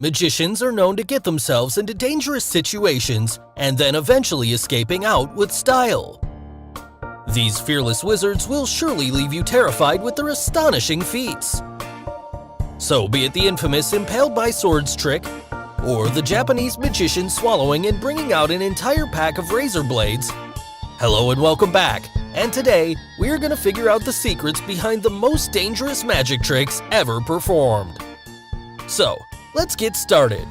Magicians are known to get themselves into dangerous situations and then eventually escaping out with style. These fearless wizards will surely leave you terrified with their astonishing feats. So be it the infamous impaled by swords trick, or the Japanese magician swallowing and bringing out an entire pack of razor blades. Hello and welcome back, and today we are going to figure out the secrets behind the most dangerous magic tricks ever performed. So, let's get started.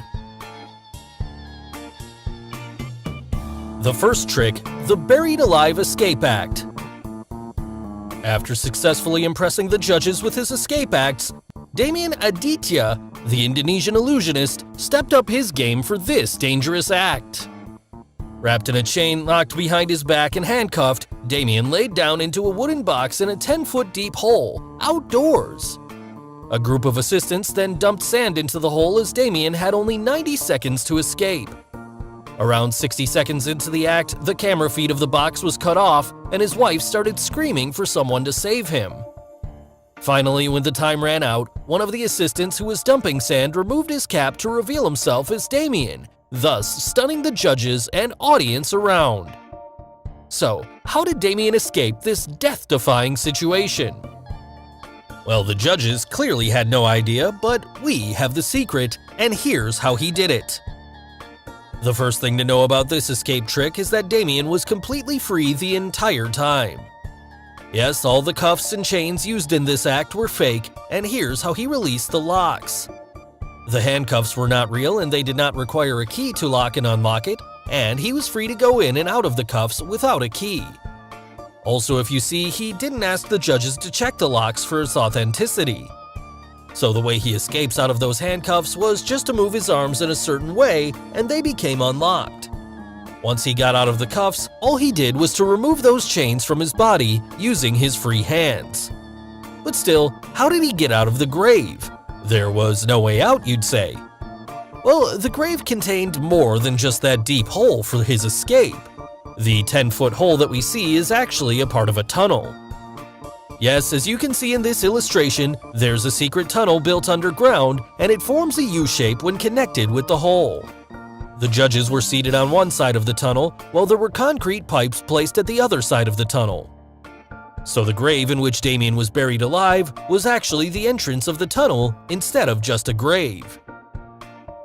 The first trick, the Buried Alive Escape Act. After successfully impressing the judges with his escape acts, Damian Aditya, the Indonesian illusionist, stepped up his game for this dangerous act. Wrapped in a chain locked behind his back and handcuffed, Damian laid down into a wooden box in a 10-foot deep hole, outdoors. A group of assistants then dumped sand into the hole as Damian had only 90 seconds to escape. Around 60 seconds into the act, the camera feed of the box was cut off and his wife started screaming for someone to save him. Finally, when the time ran out, one of the assistants who was dumping sand removed his cap to reveal himself as Damian, thus stunning the judges and audience around. So, how did Damian escape this death-defying situation? Well, the judges clearly had no idea, but we have the secret, and here's how he did it. The first thing to know about this escape trick is that Damian was completely free the entire time. Yes, all the cuffs and chains used in this act were fake, and here's how he released the locks. The handcuffs were not real and they did not require a key to lock and unlock it, and he was free to go in and out of the cuffs without a key. Also, if you see, he didn't ask the judges to check the locks for its authenticity. So the way he escapes out of those handcuffs was just to move his arms in a certain way and they became unlocked. Once he got out of the cuffs, all he did was to remove those chains from his body using his free hands. But still, how did he get out of the grave? There was no way out, you'd say. Well, the grave contained more than just that deep hole for his escape. The 10-foot hole that we see is actually a part of a tunnel. Yes, as you can see in this illustration, there's a secret tunnel built underground, and it forms a U-shape when connected with the hole. The judges were seated on one side of the tunnel, while there were concrete pipes placed at the other side of the tunnel. So the grave in which Damian was buried alive was actually the entrance of the tunnel instead of just a grave.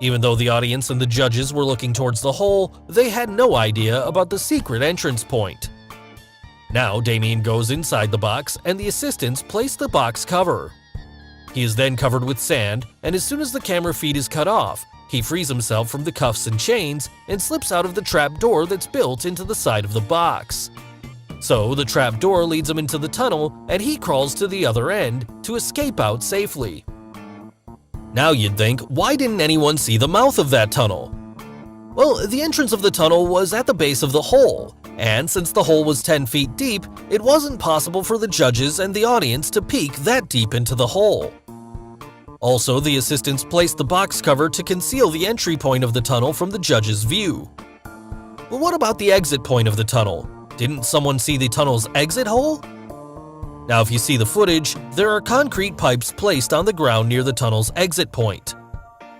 Even though the audience and the judges were looking towards the hole, they had no idea about the secret entrance point. Now Damian goes inside the box and the assistants place the box cover. He is then covered with sand, and as soon as the camera feed is cut off, he frees himself from the cuffs and chains and slips out of the trap door that's built into the side of the box. So the trap door leads him into the tunnel and he crawls to the other end to escape out safely. Now you'd think, why didn't anyone see the mouth of that tunnel? Well, the entrance of the tunnel was at the base of the hole, and since the hole was 10 feet deep, it wasn't possible for the judges and the audience to peek that deep into the hole. Also, the assistants placed the box cover to conceal the entry point of the tunnel from the judges' view. But what about the exit point of the tunnel? Didn't someone see the tunnel's exit hole? Now, if you see the footage, there are concrete pipes placed on the ground near the tunnel's exit point.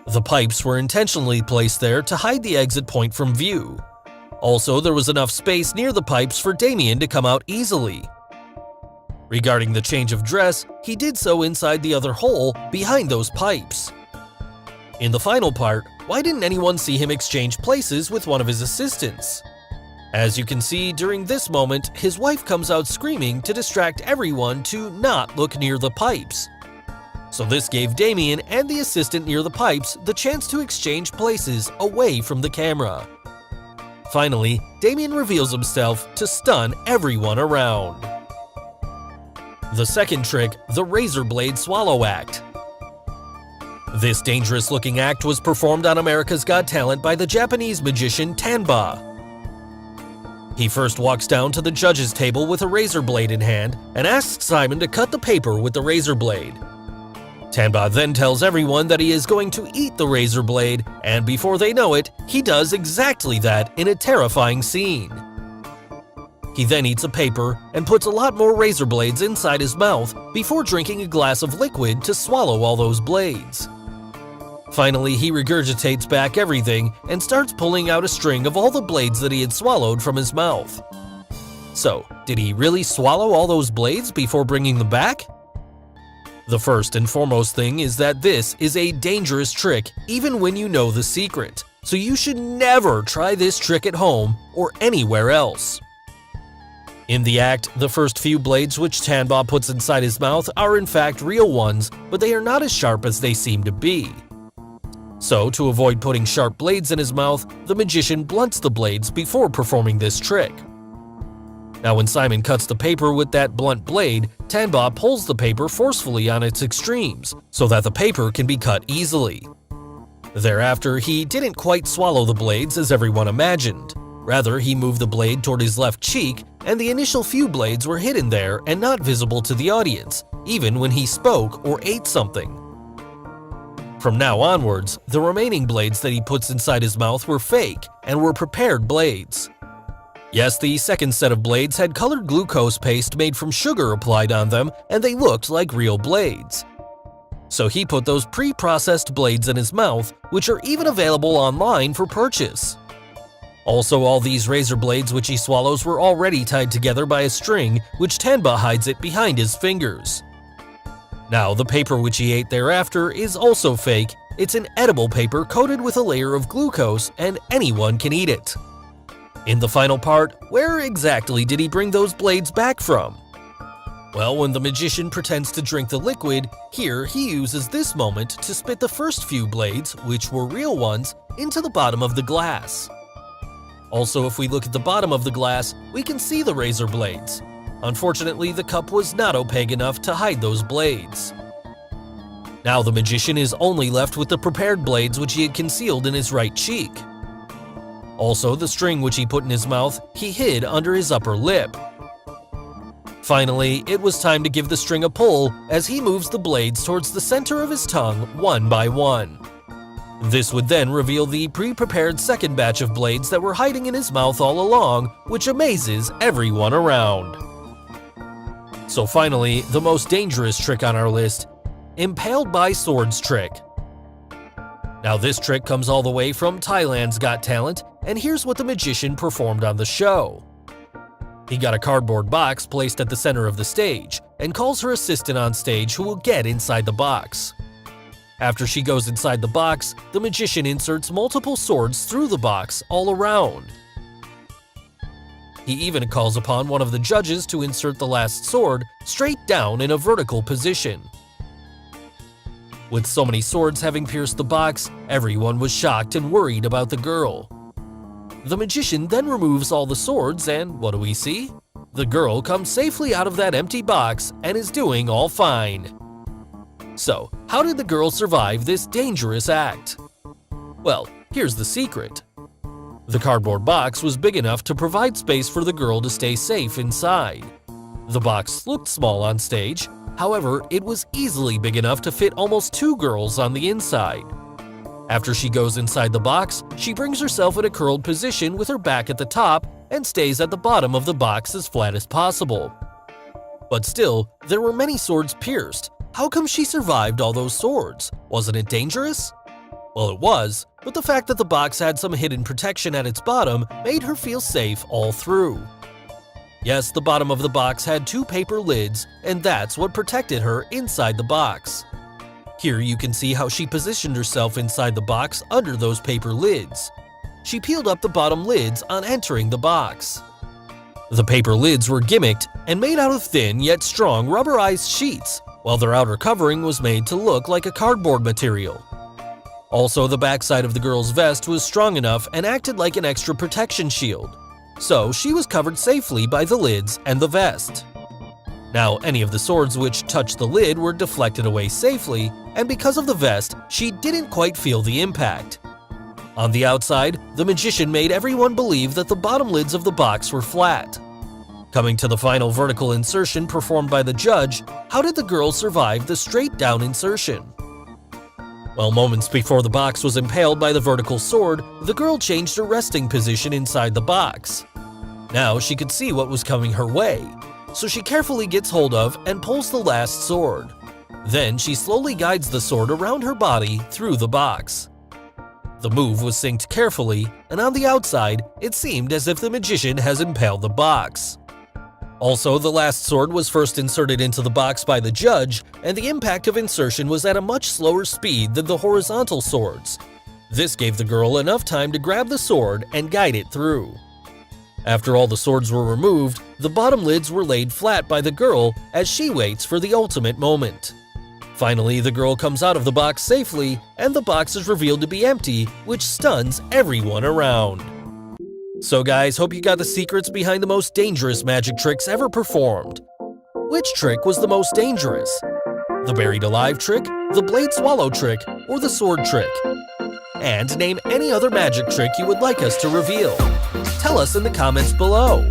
The pipes were intentionally placed there to hide the exit point from view. Also, there was enough space near the pipes for Damian to come out easily. Regarding the change of dress, he did so inside the other hole behind those pipes. In the final part, why didn't anyone see him exchange places with one of his assistants? As you can see, during this moment, his wife comes out screaming to distract everyone to not look near the pipes. So this gave Damian and the assistant near the pipes the chance to exchange places away from the camera. Finally, Damian reveals himself to stun everyone around. The second trick, the Razor Blade Swallow Act. This dangerous-looking act was performed on America's Got Talent by the Japanese magician Tanba. He first walks down to the judges' table with a razor blade in hand and asks Simon to cut the paper with the razor blade. Tanba then tells everyone that he is going to eat the razor blade, and before they know it, he does exactly that in a terrifying scene. He then eats a paper and puts a lot more razor blades inside his mouth before drinking a glass of liquid to swallow all those blades. Finally, he regurgitates back everything and starts pulling out a string of all the blades that he had swallowed from his mouth. So, did he really swallow all those blades before bringing them back? The first and foremost thing is that this is a dangerous trick even when you know the secret, so you should never try this trick at home or anywhere else. In the act, the first few blades which Tanba puts inside his mouth are in fact real ones, but they are not as sharp as they seem to be. So, to avoid putting sharp blades in his mouth, the magician blunts the blades before performing this trick. Now, when Simon cuts the paper with that blunt blade, Tanba pulls the paper forcefully on its extremes so that the paper can be cut easily. Thereafter, he didn't quite swallow the blades as everyone imagined. Rather, he moved the blade toward his left cheek, and the initial few blades were hidden there and not visible to the audience, even when he spoke or ate something. From now onwards, the remaining blades that he puts inside his mouth were fake and were prepared blades. Yes, the second set of blades had colored glucose paste made from sugar applied on them, and they looked like real blades. So he put those pre-processed blades in his mouth, which are even available online for purchase. Also, all these razor blades which he swallows were already tied together by a string, which Tanba hides it behind his fingers. Now, the paper which he ate thereafter is also fake. It's an edible paper coated with a layer of glucose, and anyone can eat it. In the final part, where exactly did he bring those blades back from? Well, when the magician pretends to drink the liquid, here he uses this moment to spit the first few blades, which were real ones, into the bottom of the glass. Also, if we look at the bottom of the glass, we can see the razor blades. Unfortunately, the cup was not opaque enough to hide those blades. Now the magician is only left with the prepared blades which he had concealed in his right cheek. Also, the string which he put in his mouth, he hid under his upper lip. Finally, it was time to give the string a pull as he moves the blades towards the center of his tongue one by one. This would then reveal the pre-prepared second batch of blades that were hiding in his mouth all along, which amazes everyone around. So finally, the most dangerous trick on our list, Impaled by Swords trick. Now this trick comes all the way from Thailand's Got Talent, and here's what the magician performed on the show. He got a cardboard box placed at the center of the stage, and calls her assistant on stage who will get inside the box. After she goes inside the box, the magician inserts multiple swords through the box all around. He even calls upon one of the judges to insert the last sword straight down in a vertical position. With so many swords having pierced the box, everyone was shocked and worried about the girl. The magician then removes all the swords and what do we see? The girl comes safely out of that empty box and is doing all fine. So, how did the girl survive this dangerous act? Well, here's the secret. The cardboard box was big enough to provide space for the girl to stay safe inside. The box looked small on stage, however, it was easily big enough to fit almost 2 girls on the inside. After she goes inside the box, she brings herself in a curled position with her back at the top and stays at the bottom of the box as flat as possible. But still, there were many swords pierced. How come she survived all those swords? Wasn't it dangerous? Well, it was, but the fact that the box had some hidden protection at its bottom made her feel safe all through. Yes, the bottom of the box had 2 paper lids, and that's what protected her inside the box. Here you can see how she positioned herself inside the box under those paper lids. She peeled up the bottom lids on entering the box. The paper lids were gimmicked and made out of thin yet strong rubberized sheets, while their outer covering was made to look like a cardboard material. Also, the backside of the girl's vest was strong enough and acted like an extra protection shield. So she was covered safely by the lids and the vest. Now, any of the swords which touched the lid were deflected away safely, and because of the vest, she didn't quite feel the impact. On the outside, the magician made everyone believe that the bottom lids of the box were flat. Coming to the final vertical insertion performed by the judge, how did the girl survive the straight down insertion? Well, moments before the box was impaled by the vertical sword, the girl changed her resting position inside the box. Now she could see what was coming her way, so she carefully gets hold of and pulls the last sword. Then she slowly guides the sword around her body through the box. The move was synced carefully, and on the outside, it seemed as if the magician has impaled the box. Also, the last sword was first inserted into the box by the judge, and the impact of insertion was at a much slower speed than the horizontal swords. This gave the girl enough time to grab the sword and guide it through. After all the swords were removed, the bottom lids were laid flat by the girl as she waits for the ultimate moment. Finally, the girl comes out of the box safely, and the box is revealed to be empty, which stuns everyone around. So guys, hope you got the secrets behind the most dangerous magic tricks ever performed. Which trick was the most dangerous? The buried alive trick, the blade swallow trick, or the sword trick? And name any other magic trick you would like us to reveal. Tell us in the comments below.